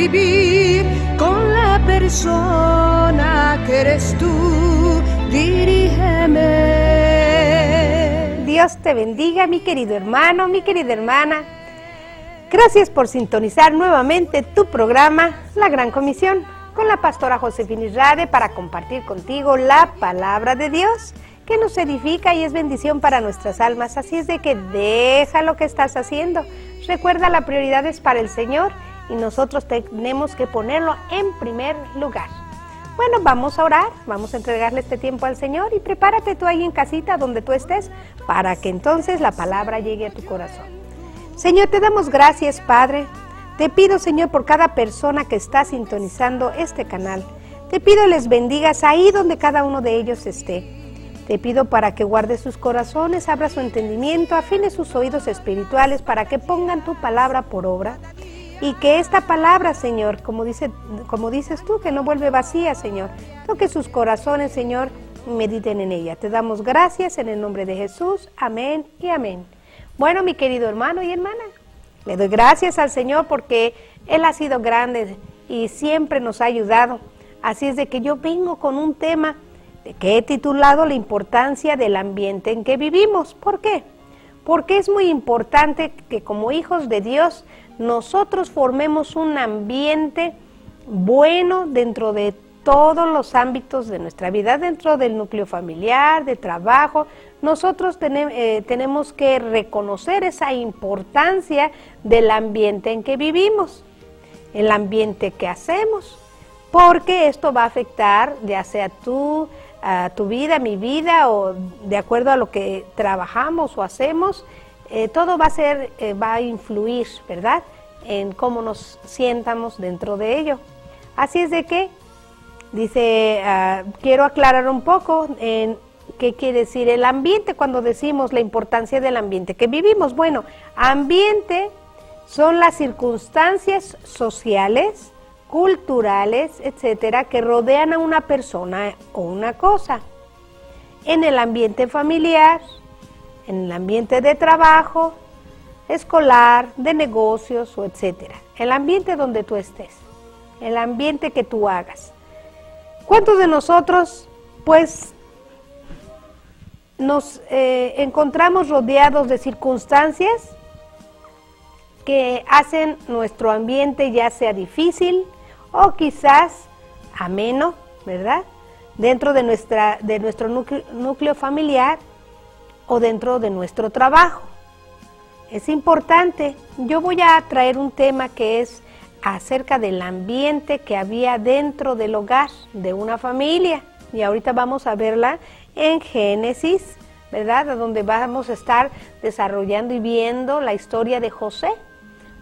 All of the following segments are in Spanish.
vivir con la persona que eres tú. Dirígeme. Dios te bendiga, mi querido hermano, mi querida hermana. Gracias por sintonizar nuevamente tu programa, La Gran Comisión, con la pastora Josefina Irrade para compartir contigo la palabra de Dios, que nos edifica y es bendición para nuestras almas. Así es de que deja lo que estás haciendo. Recuerda, la prioridad es para el Señor y nosotros tenemos que ponerlo en primer lugar. Bueno, vamos a orar, vamos a entregarle este tiempo al Señor y prepárate tú ahí en casita donde tú estés para que entonces la palabra llegue a tu corazón. Señor, te damos gracias, Padre. Te pido, Señor, por cada persona que está sintonizando este canal. Te pido les bendigas ahí donde cada uno de ellos esté. Te pido para que guarde sus corazones, abra su entendimiento, afine sus oídos espirituales para que pongan tu palabra por obra. Y que esta palabra, Señor, como dices tú, que no vuelve vacía, Señor, toque sus corazones, Señor, y mediten en ella. Te damos gracias en el nombre de Jesús. Amén y amén. Bueno, mi querido hermano y hermana, le doy gracias al Señor porque Él ha sido grande y siempre nos ha ayudado. Así es de que yo vengo con un tema que he titulado La importancia del ambiente en que vivimos. ¿Por qué? Porque es muy importante que como hijos de Dios nosotros formemos un ambiente bueno dentro de todos los ámbitos de nuestra vida, dentro del núcleo familiar, de trabajo. Nosotros tenemos que reconocer esa importancia del ambiente en que vivimos, el ambiente que hacemos, porque esto va a afectar ya sea tu vida, mi vida, o de acuerdo a lo que trabajamos o hacemos, todo va a influir, ¿verdad?, en cómo nos sientamos dentro de ello. Así es de que quiero aclarar un poco en qué quiere decir el ambiente cuando decimos la importancia del ambiente que vivimos. Bueno, ambiente son las circunstancias sociales, culturales, etcétera, que rodean a una persona o una cosa. En el ambiente familiar, en el ambiente de trabajo, escolar, de negocios, o etcétera. El ambiente donde tú estés, el ambiente que tú hagas. ¿Cuántos de nosotros, pues, nos encontramos rodeados de circunstancias que hacen nuestro ambiente ya sea difícil o quizás ameno, ¿verdad?, dentro de nuestro núcleo familiar o dentro de nuestro trabajo? Es importante. Yo voy a traer un tema que es acerca del ambiente que había dentro del hogar de una familia. Y ahorita vamos a verla en Génesis, ¿verdad?, a donde vamos a estar desarrollando y viendo la historia de José.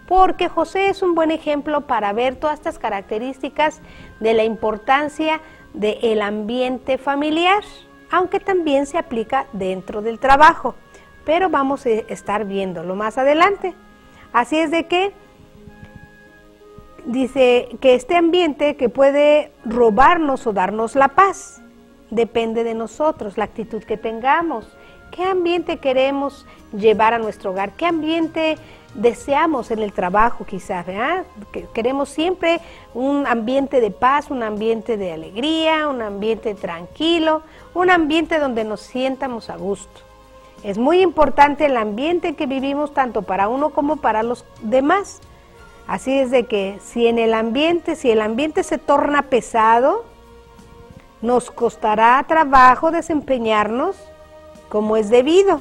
Porque José es un buen ejemplo para ver todas estas características de la importancia del ambiente familiar, aunque también se aplica dentro del trabajo. Pero vamos a estar viéndolo más adelante. Así es de que dice que este ambiente que puede robarnos o darnos la paz, depende de nosotros, la actitud que tengamos. ¿Qué ambiente queremos llevar a nuestro hogar? ¿Qué ambiente deseamos en el trabajo quizás, ¿verdad? Queremos siempre un ambiente de paz, un ambiente de alegría, un ambiente tranquilo, un ambiente donde nos sientamos a gusto. Es muy importante el ambiente en que vivimos tanto para uno como para los demás. Así es de que si el ambiente se torna pesado, nos costará trabajo desempeñarnos como es debido.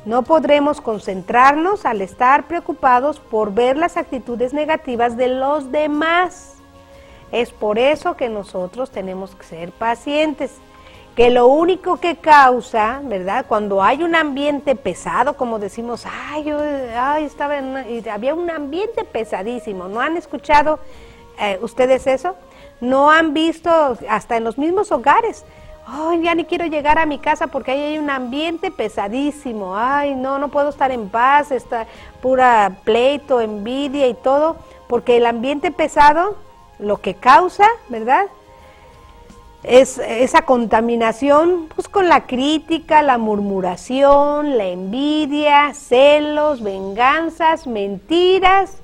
No podremos concentrarnos al estar preocupados por ver las actitudes negativas de los demás. Es por eso que nosotros tenemos que ser pacientes. Que lo único que causa, ¿verdad?, cuando hay un ambiente pesado, como decimos, había un ambiente pesadísimo. ¿No han escuchado ustedes eso? ¿No han visto hasta en los mismos hogares? Ya ni quiero llegar a mi casa porque ahí hay un ambiente pesadísimo. No puedo estar en paz, está pura pleito, envidia y todo, porque el ambiente pesado lo que causa, ¿verdad?, es esa contaminación, pues, con la crítica, la murmuración, la envidia, celos, venganzas, mentiras,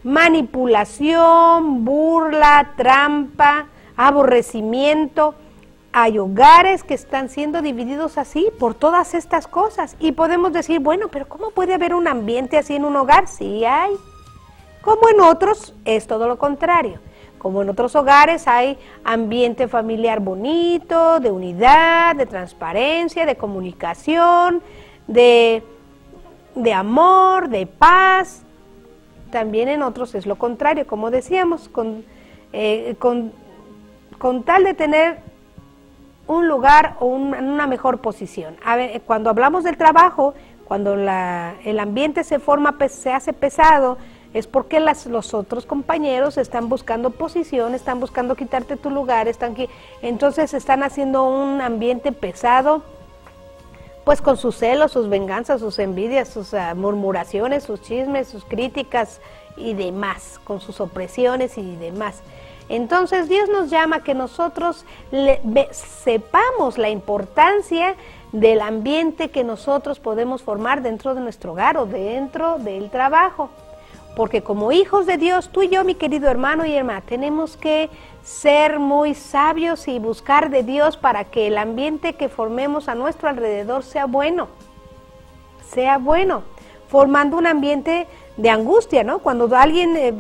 manipulación, burla, trampa, aborrecimiento. Hay hogares que están siendo divididos así por todas estas cosas. Y podemos decir, bueno, pero ¿cómo puede haber un ambiente así en un hogar? Sí hay. Como en otros, es todo lo contrario. Como en otros hogares hay ambiente familiar bonito, de unidad, de transparencia, de comunicación, de amor, de paz. También en otros es lo contrario, como decíamos, con tal de tener un lugar o una mejor posición. A ver, cuando hablamos del trabajo, cuando el ambiente se hace pesado, es porque los otros compañeros están buscando posición, están buscando quitarte tu lugar, entonces están haciendo un ambiente pesado, pues con sus celos, sus venganzas, sus envidias, sus murmuraciones, sus chismes, sus críticas y demás, con sus opresiones y demás. Entonces Dios nos llama a que nosotros sepamos la importancia del ambiente que nosotros podemos formar dentro de nuestro hogar o dentro del trabajo. Porque como hijos de Dios, tú y yo, mi querido hermano y hermana, tenemos que ser muy sabios y buscar de Dios para que el ambiente que formemos a nuestro alrededor sea bueno, formando un ambiente de angustia, ¿no? Cuando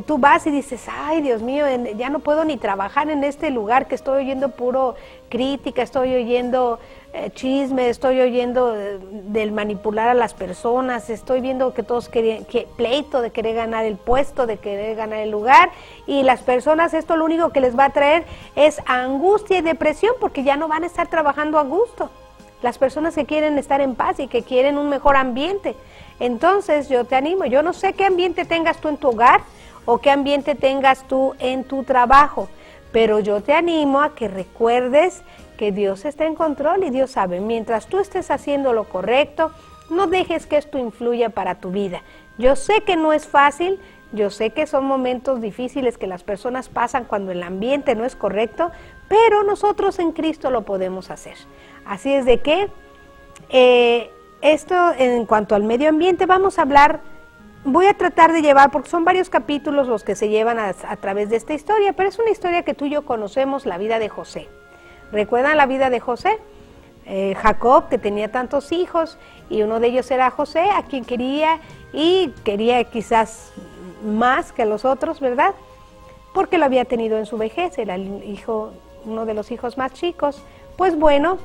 tú vas y dices, ay, Dios mío, ya no puedo ni trabajar en este lugar, que estoy oyendo puro crítica, estoy oyendo chisme, estoy oyendo del manipular a las personas, estoy viendo que todos pleito de querer ganar el puesto, de querer ganar el lugar, y las personas esto lo único que les va a traer es angustia y depresión, porque ya no van a estar trabajando a gusto. Las personas que quieren estar en paz y que quieren un mejor ambiente. Entonces yo te animo, yo no sé qué ambiente tengas tú en tu hogar o qué ambiente tengas tú en tu trabajo, pero yo te animo a que recuerdes que Dios está en control y Dios sabe. Mientras tú estés haciendo lo correcto, no dejes que esto influya para tu vida. Yo sé que no es fácil, yo sé que son momentos difíciles que las personas pasan cuando el ambiente no es correcto, pero nosotros en Cristo lo podemos hacer. Así es de que esto en cuanto al medio ambiente vamos a hablar, voy a tratar de llevar, porque son varios capítulos los que se llevan a través de esta historia, pero es una historia que tú y yo conocemos, la vida de José. ¿Recuerdan la vida de José? Jacob, que tenía tantos hijos, y uno de ellos era José, a quien quería, y quería quizás más que a los otros, ¿verdad? Porque lo había tenido en su vejez, era uno de los hijos más chicos. Pues bueno,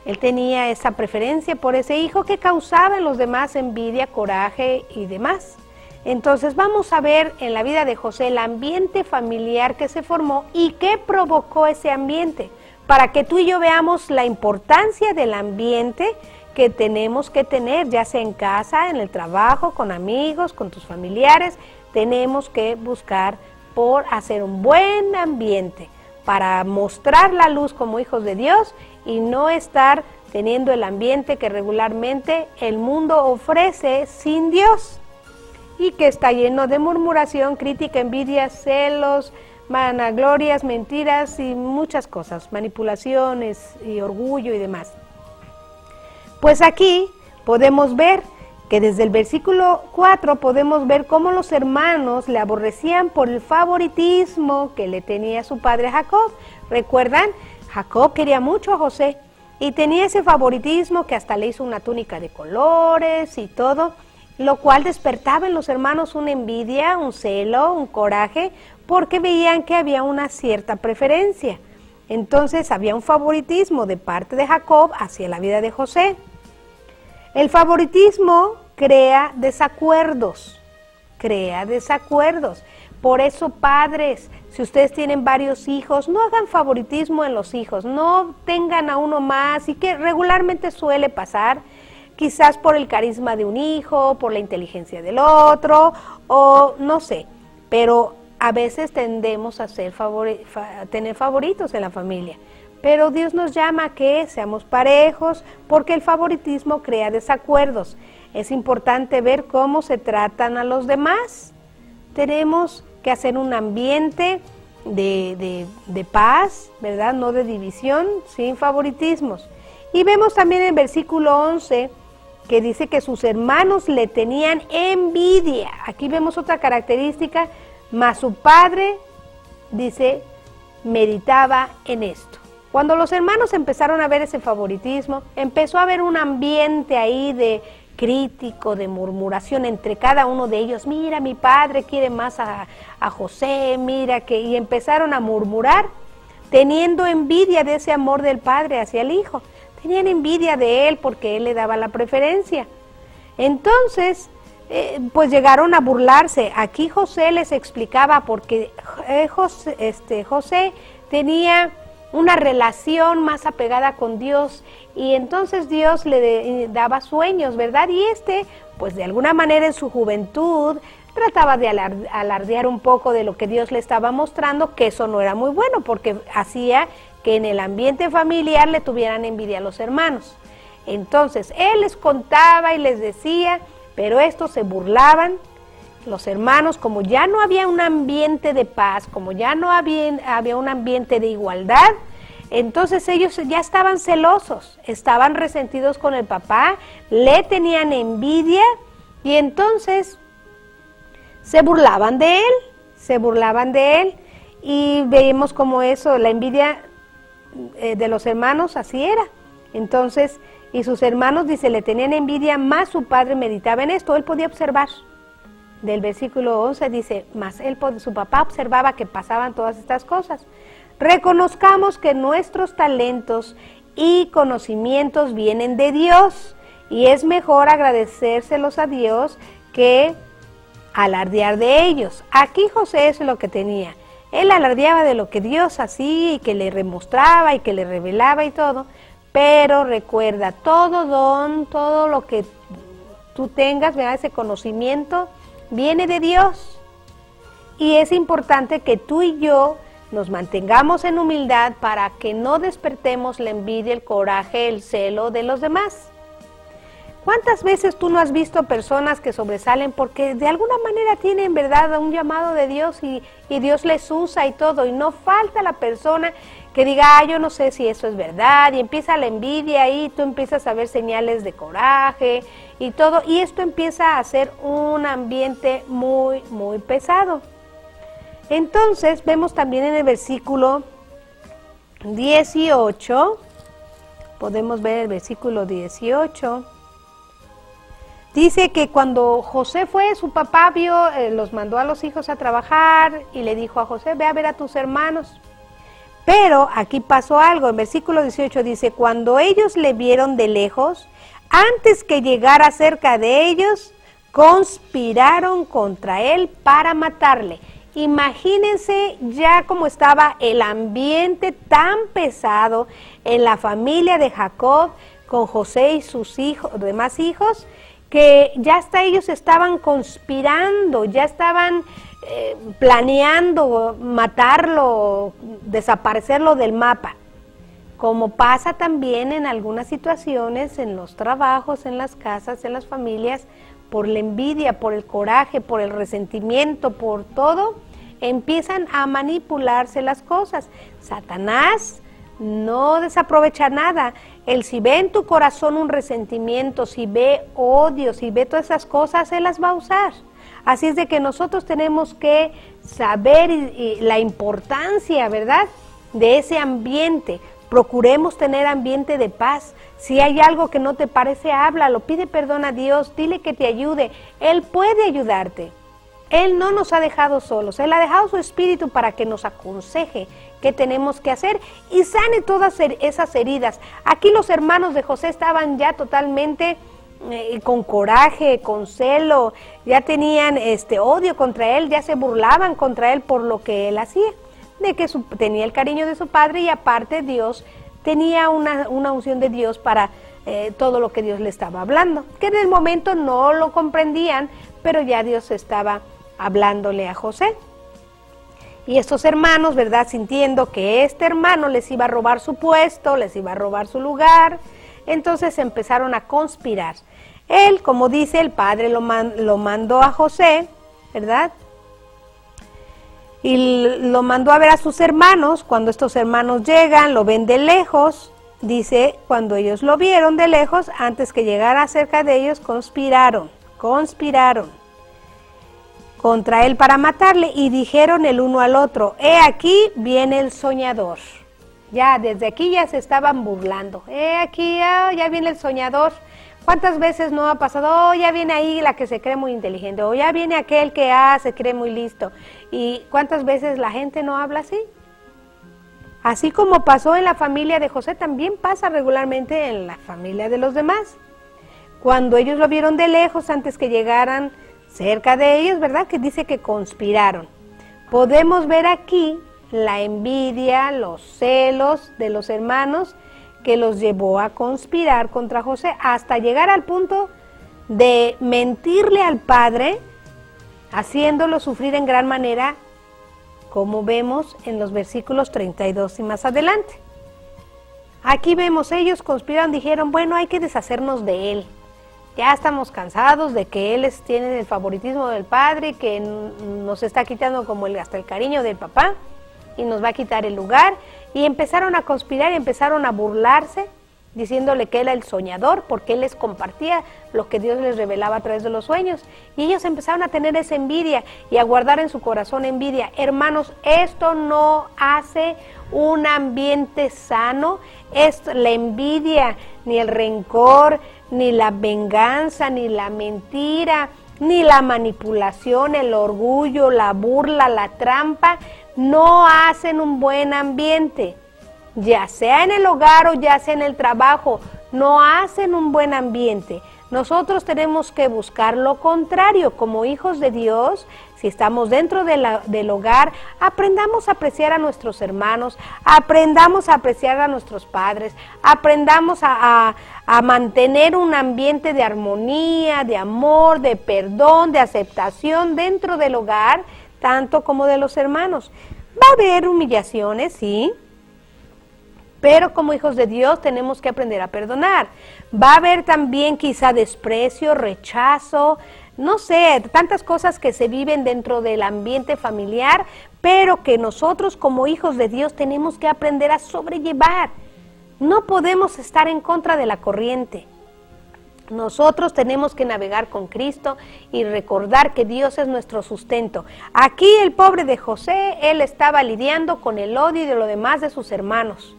él tenía esa preferencia por ese hijo que causaba en los demás envidia, coraje y demás. Entonces vamos a ver en la vida de José el ambiente familiar que se formó y qué provocó ese ambiente, para que tú y yo veamos la importancia del ambiente que tenemos que tener, ya sea en casa, en el trabajo, con amigos, con tus familiares. Tenemos que buscar por hacer un buen ambiente para mostrar la luz como hijos de Dios y no estar teniendo el ambiente que regularmente el mundo ofrece sin Dios y que está lleno de murmuración, crítica, envidia, celos, vanaglorias, mentiras y muchas cosas, manipulaciones y orgullo y demás. Pues aquí podemos ver que desde el versículo 4 podemos ver cómo los hermanos le aborrecían por el favoritismo que le tenía su padre Jacob. ¿Recuerdan? Jacob quería mucho a José y tenía ese favoritismo que hasta le hizo una túnica de colores y todo, lo cual despertaba en los hermanos una envidia, un celo, un coraje, porque veían que había una cierta preferencia. Entonces había un favoritismo de parte de Jacob hacia la vida de José. El favoritismo crea desacuerdos. Por eso, padres, si ustedes tienen varios hijos, no hagan favoritismo en los hijos, no tengan a uno más, y que regularmente suele pasar, quizás por el carisma de un hijo, por la inteligencia del otro, o no sé, pero a veces tendemos a tener favoritos en la familia. Pero Dios nos llama a que seamos parejos, porque el favoritismo crea desacuerdos. Es importante ver cómo se tratan a los demás. Tenemos que hacer un ambiente de paz, ¿verdad? No de división, sin favoritismos. Y vemos también en el versículo 11 que dice que sus hermanos le tenían envidia. Aquí vemos otra característica, mas su padre, dice, meditaba en esto. Cuando los hermanos empezaron a ver ese favoritismo, empezó a haber un ambiente ahí de crítico, de murmuración entre cada uno de ellos. Mira, mi padre quiere más a José, mira que... Y empezaron a murmurar, teniendo envidia de ese amor del padre hacia el hijo. Tenían envidia de él porque él le daba la preferencia. Entonces, pues llegaron a burlarse. Aquí José les explicaba porque José tenía una relación más apegada con Dios y entonces Dios le daba sueños, ¿verdad? Y pues de alguna manera en su juventud trataba de alardear un poco de lo que Dios le estaba mostrando, que eso no era muy bueno porque hacía que en el ambiente familiar le tuvieran envidia a los hermanos. Entonces él les contaba y les decía, pero estos se burlaban. Los hermanos, como ya no había un ambiente de paz, como ya no había un ambiente de igualdad, entonces ellos ya estaban celosos, estaban resentidos con el papá, le tenían envidia y entonces se burlaban de él y veíamos como eso, la envidia de los hermanos así era. Entonces, y sus hermanos, dice, le tenían envidia, más su padre meditaba en esto, él podía observar. Del versículo 11 dice, más su papá observaba que pasaban todas estas cosas. Reconozcamos que nuestros talentos y conocimientos vienen de Dios y es mejor agradecérselos a Dios que alardear de ellos. Aquí José es lo que tenía. Él alardeaba de lo que Dios hacía y que le remostraba y que le revelaba y todo, pero recuerda, todo don, todo lo que tú tengas, ¿verdad? Ese conocimiento viene de Dios y es importante que tú y yo nos mantengamos en humildad para que no despertemos la envidia, el coraje, el celo de los demás. ¿Cuántas veces tú no has visto personas que sobresalen porque de alguna manera tienen, verdad, un llamado de Dios y Dios les usa y todo, y no falta la persona que diga, yo no sé si eso es verdad, y empieza la envidia y tú empiezas a ver señales de coraje y todo, y esto empieza a ser un ambiente muy, muy pesado. Entonces vemos también en el versículo 18, podemos ver el versículo 18, dice que cuando José fue, su papá los mandó a los hijos a trabajar y le dijo a José, ve a ver a tus hermanos. Pero aquí pasó algo, en versículo 18 dice, cuando ellos le vieron de lejos, antes que llegara cerca de ellos, conspiraron contra él para matarle. Imagínense ya cómo estaba el ambiente tan pesado en la familia de Jacob con José y sus demás hijos, que ya hasta ellos estaban conspirando, ya estaban planeando matarlo, desaparecerlo del mapa. Como pasa también en algunas situaciones, en los trabajos, en las casas, en las familias, por la envidia, por el coraje, por el resentimiento, por todo, empiezan a manipularse las cosas. Satanás no desaprovecha nada. Él, si ve en tu corazón un resentimiento, si ve odio, si ve todas esas cosas, él las va a usar. Así es de que nosotros tenemos que saber la importancia, ¿verdad?, de ese ambiente. Procuremos tener ambiente de paz. Si hay algo que no te parece, háblalo, pide perdón a Dios, dile que te ayude. Él puede ayudarte. Él no nos ha dejado solos, Él ha dejado su espíritu para que nos aconseje qué tenemos que hacer y sane todas esas heridas. Aquí los hermanos de José estaban ya totalmente con coraje, con celo, ya tenían odio contra él, ya se burlaban contra él por lo que él hacía, de que tenía el cariño de su padre y aparte Dios tenía una unción de Dios para todo lo que Dios le estaba hablando, que en el momento no lo comprendían, pero ya Dios estaba hablándole a José. Y estos hermanos, ¿verdad?, sintiendo que este hermano les iba a robar su puesto, les iba a robar su lugar, entonces empezaron a conspirar. Él, como dice, el padre lo mandó a José, ¿verdad?, y lo mandó a ver a sus hermanos. Cuando estos hermanos llegan, lo ven de lejos, dice, cuando ellos lo vieron de lejos, antes que llegara cerca de ellos, conspiraron contra él para matarle y dijeron el uno al otro, he aquí viene el soñador. Ya, desde aquí ya se estaban burlando. Aquí ya viene el soñador. ¿Cuántas veces no ha pasado? Ya viene ahí la que se cree muy inteligente. O ya viene aquel que se cree muy listo. ¿Y cuántas veces la gente no habla así? Así como pasó en la familia de José, también pasa regularmente en la familia de los demás. Cuando ellos lo vieron de lejos, antes que llegaran cerca de ellos, ¿verdad? Que dice que conspiraron. Podemos ver aquí la envidia, los celos de los hermanos que los llevó a conspirar contra José hasta llegar al punto de mentirle al padre, haciéndolo sufrir en gran manera, como vemos en los versículos 32 y más adelante. Aquí vemos, ellos conspiraron, dijeron, bueno, hay que deshacernos de él. Ya estamos cansados de que él tiene el favoritismo del padre, que nos está quitando como hasta el cariño del papá y nos va a quitar el lugar. Y empezaron a conspirar y empezaron a burlarse, diciéndole que él era el soñador, porque él les compartía lo que Dios les revelaba a través de los sueños. Y ellos empezaron a tener esa envidia y a guardar en su corazón envidia. Hermanos, esto no hace un ambiente sano. La envidia, ni el rencor, ni la venganza, ni la mentira, ni la manipulación, el orgullo, la burla, la trampa, no hacen un buen ambiente, ya sea en el hogar o ya sea en el trabajo, no hacen un buen ambiente. Nosotros tenemos que buscar lo contrario, como hijos de Dios. Si estamos dentro del hogar, aprendamos a apreciar a nuestros hermanos, aprendamos a apreciar a nuestros padres, aprendamos a mantener un ambiente de armonía, de amor, de perdón, de aceptación dentro del hogar, tanto como de los hermanos. Va a haber humillaciones, sí, pero como hijos de Dios tenemos que aprender a perdonar. Va a haber también quizá desprecio, rechazo, no sé, tantas cosas que se viven dentro del ambiente familiar, pero que nosotros como hijos de Dios tenemos que aprender a sobrellevar. No podemos estar en contra de la corriente. Nosotros tenemos que navegar con Cristo y recordar que Dios es nuestro sustento. Aquí el pobre de José, él estaba lidiando con el odio y de lo demás de sus hermanos.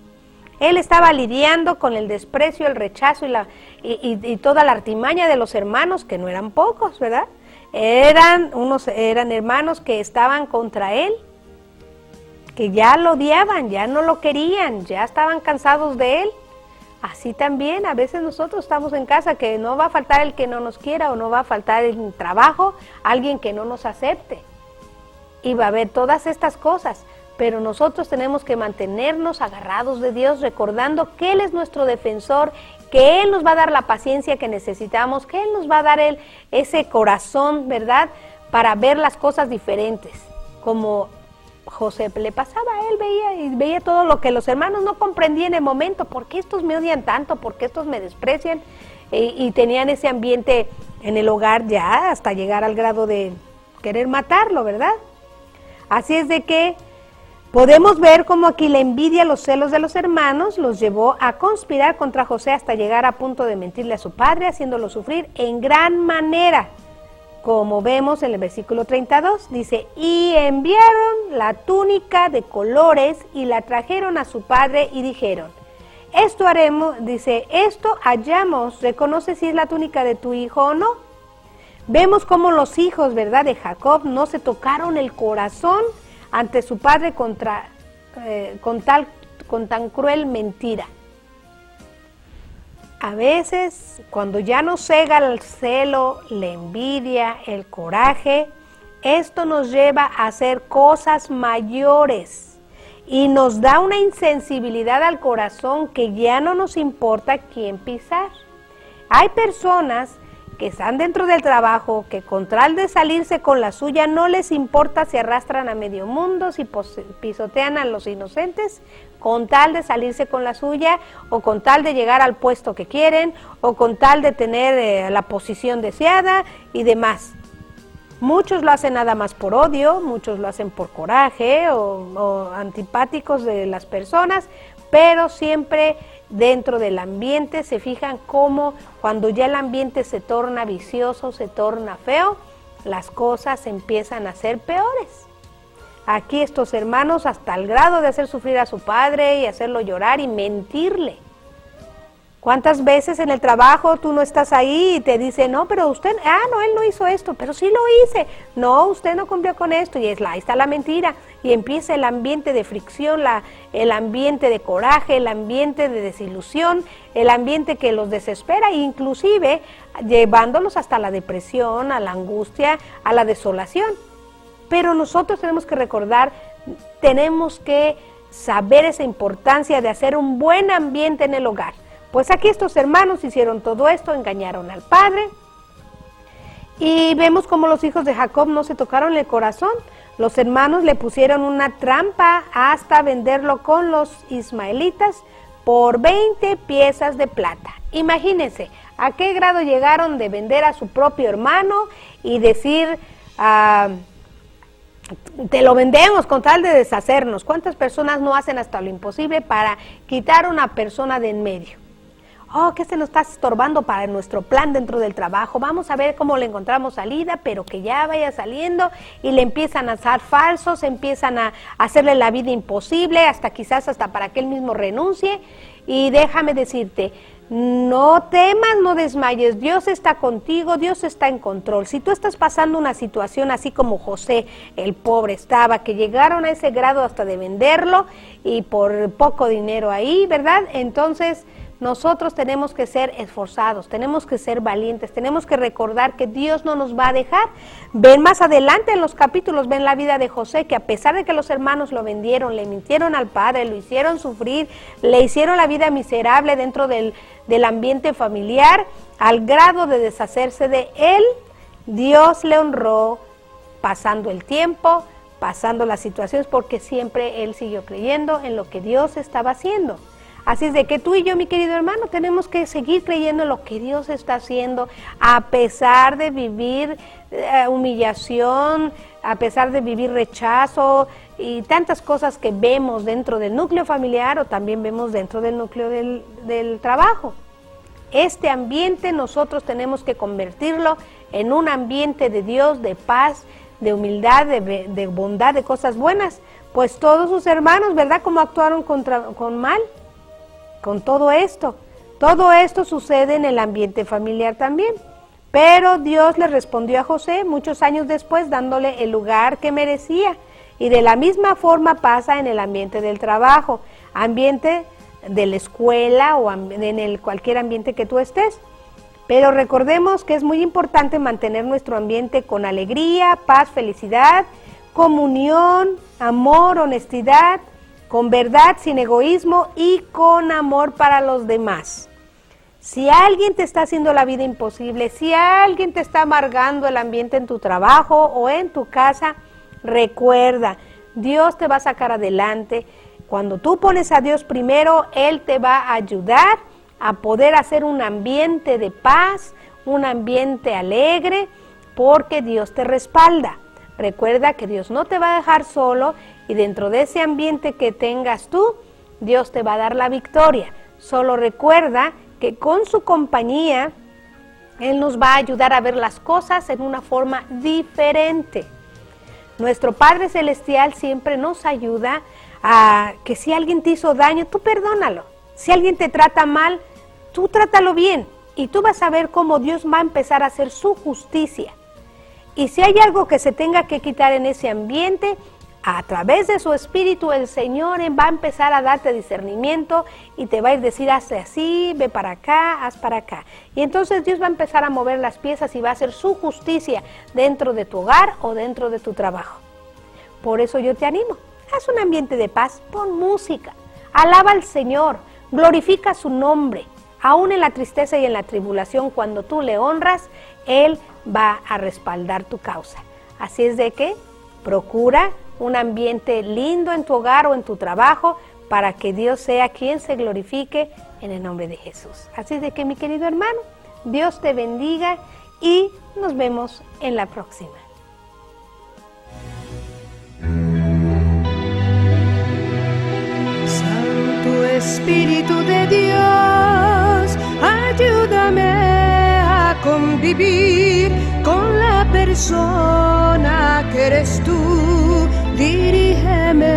Él estaba lidiando con el desprecio, el rechazo y toda la artimaña de los hermanos, que no eran pocos, ¿verdad? Eran hermanos que estaban contra él, que ya lo odiaban, ya no lo querían, ya estaban cansados de él. Así también, a veces nosotros estamos en casa que no va a faltar el que no nos quiera o no va a faltar el trabajo, alguien que no nos acepte. Y va a haber todas estas cosas, pero nosotros tenemos que mantenernos agarrados de Dios, recordando que Él es nuestro defensor, que Él nos va a dar la paciencia que necesitamos, que Él nos va a dar ese corazón, ¿verdad?, para ver las cosas diferentes, como José le pasaba, él veía todo lo que los hermanos no comprendían en el momento. ¿Por qué estos me odian tanto? ¿Por qué estos me desprecian? Y tenían ese ambiente en el hogar ya hasta llegar al grado de querer matarlo, ¿verdad? Así es de que podemos ver cómo aquí la envidia, los celos de los hermanos los llevó a conspirar contra José hasta llegar a punto de mentirle a su padre, haciéndolo sufrir en gran manera. Como vemos en el versículo 32, dice, y enviaron la túnica de colores y la trajeron a su padre y dijeron, esto haremos, dice, esto hallamos, reconoce si es la túnica de tu hijo o no. Vemos cómo los hijos, ¿verdad?, de Jacob no se tocaron el corazón ante su padre con tan cruel mentira. A veces, cuando ya nos cega el celo, la envidia, el coraje, esto nos lleva a hacer cosas mayores y nos da una insensibilidad al corazón que ya no nos importa quién pisar. Hay personas que están dentro del trabajo, que con tal de salirse con la suya no les importa si arrastran a medio mundo, si pisotean a los inocentes, con tal de salirse con la suya, o con tal de llegar al puesto que quieren, o con tal de tener la posición deseada y demás. Muchos lo hacen nada más por odio, muchos lo hacen por coraje o antipáticos de las personas, pero siempre dentro del ambiente. Se fijan cómo cuando ya el ambiente se torna vicioso, se torna feo, las cosas empiezan a ser peores. Aquí estos hermanos hasta el grado de hacer sufrir a su padre y hacerlo llorar y mentirle. ¿Cuántas veces en el trabajo tú no estás ahí y te dicen, no, pero usted, no, él no hizo esto, pero sí lo hice. No, usted no cumplió con esto y ahí está la mentira. Y empieza el ambiente de fricción, el ambiente de coraje, el ambiente de desilusión, el ambiente que los desespera, inclusive llevándolos hasta la depresión, a la angustia, a la desolación. Pero nosotros tenemos que recordar, tenemos que saber esa importancia de hacer un buen ambiente en el hogar. Pues aquí estos hermanos hicieron todo esto, engañaron al padre, y vemos como los hijos de Jacob no se tocaron el corazón. Los hermanos le pusieron una trampa hasta venderlo con los ismaelitas por 20 piezas de plata. Imagínense a qué grado llegaron de vender a su propio hermano y decir, te lo vendemos con tal de deshacernos. ¿Cuántas personas no hacen hasta lo imposible para quitar a una persona de en medio? Que se nos está estorbando para nuestro plan dentro del trabajo, vamos a ver cómo le encontramos salida, pero que ya vaya saliendo, y le empiezan a hacer falsos, empiezan a hacerle la vida imposible, quizás hasta para que él mismo renuncie. Y déjame decirte, no temas, no desmayes, Dios está contigo, Dios está en control. Si tú estás pasando una situación así como José, el pobre estaba, que llegaron a ese grado hasta de venderlo y por poco dinero ahí, ¿verdad? Entonces nosotros tenemos que ser esforzados, tenemos que ser valientes, tenemos que recordar que Dios no nos va a dejar. Ven más adelante en los capítulos, ven la vida de José, que a pesar de que los hermanos lo vendieron, le mintieron al padre, lo hicieron sufrir, le hicieron la vida miserable dentro del ambiente familiar, al grado de deshacerse de él, Dios le honró pasando el tiempo, pasando las situaciones, porque siempre él siguió creyendo en lo que Dios estaba haciendo. Así es de que tú y yo, mi querido hermano, tenemos que seguir creyendo en lo que Dios está haciendo, a pesar de vivir humillación, a pesar de vivir rechazo y tantas cosas que vemos dentro del núcleo familiar o también vemos dentro del núcleo del trabajo. Este ambiente nosotros tenemos que convertirlo en un ambiente de Dios, de paz, de humildad, de bondad, de cosas buenas. Pues todos sus hermanos, ¿verdad?, cómo actuaron con mal. Con todo esto sucede en el ambiente familiar también, pero Dios le respondió a José muchos años después dándole el lugar que merecía, y de la misma forma pasa en el ambiente del trabajo, ambiente de la escuela o en cualquier ambiente que tú estés. Pero recordemos que es muy importante mantener nuestro ambiente con alegría, paz, felicidad, comunión, amor, honestidad, con verdad, sin egoísmo y con amor para los demás. Si alguien te está haciendo la vida imposible, si alguien te está amargando el ambiente en tu trabajo o en tu casa, recuerda, Dios te va a sacar adelante. Cuando tú pones a Dios primero, Él te va a ayudar a poder hacer un ambiente de paz, un ambiente alegre, porque Dios te respalda. Recuerda que Dios no te va a dejar solo, y dentro de ese ambiente que tengas tú, Dios te va a dar la victoria. Solo recuerda que con su compañía, Él nos va a ayudar a ver las cosas en una forma diferente. Nuestro Padre Celestial siempre nos ayuda a que si alguien te hizo daño, tú perdónalo. Si alguien te trata mal, tú trátalo bien. Y tú vas a ver cómo Dios va a empezar a hacer su justicia. Y si hay algo que se tenga que quitar en ese ambiente, a través de su Espíritu, el Señor va a empezar a darte discernimiento y te va a ir a decir, haz así, ve para acá, haz para acá. Y entonces Dios va a empezar a mover las piezas y va a hacer su justicia dentro de tu hogar o dentro de tu trabajo. Por eso yo te animo, haz un ambiente de paz, pon música, alaba al Señor, glorifica su nombre. Aún en la tristeza y en la tribulación, cuando tú le honras, Él va a respaldar tu causa. Así es de que procura un ambiente lindo en tu hogar o en tu trabajo para que Dios sea quien se glorifique en el nombre de Jesús. Así de que, mi querido hermano, Dios te bendiga y nos vemos en la próxima. Santo Espíritu de Dios, persona que eres tú, dirígeme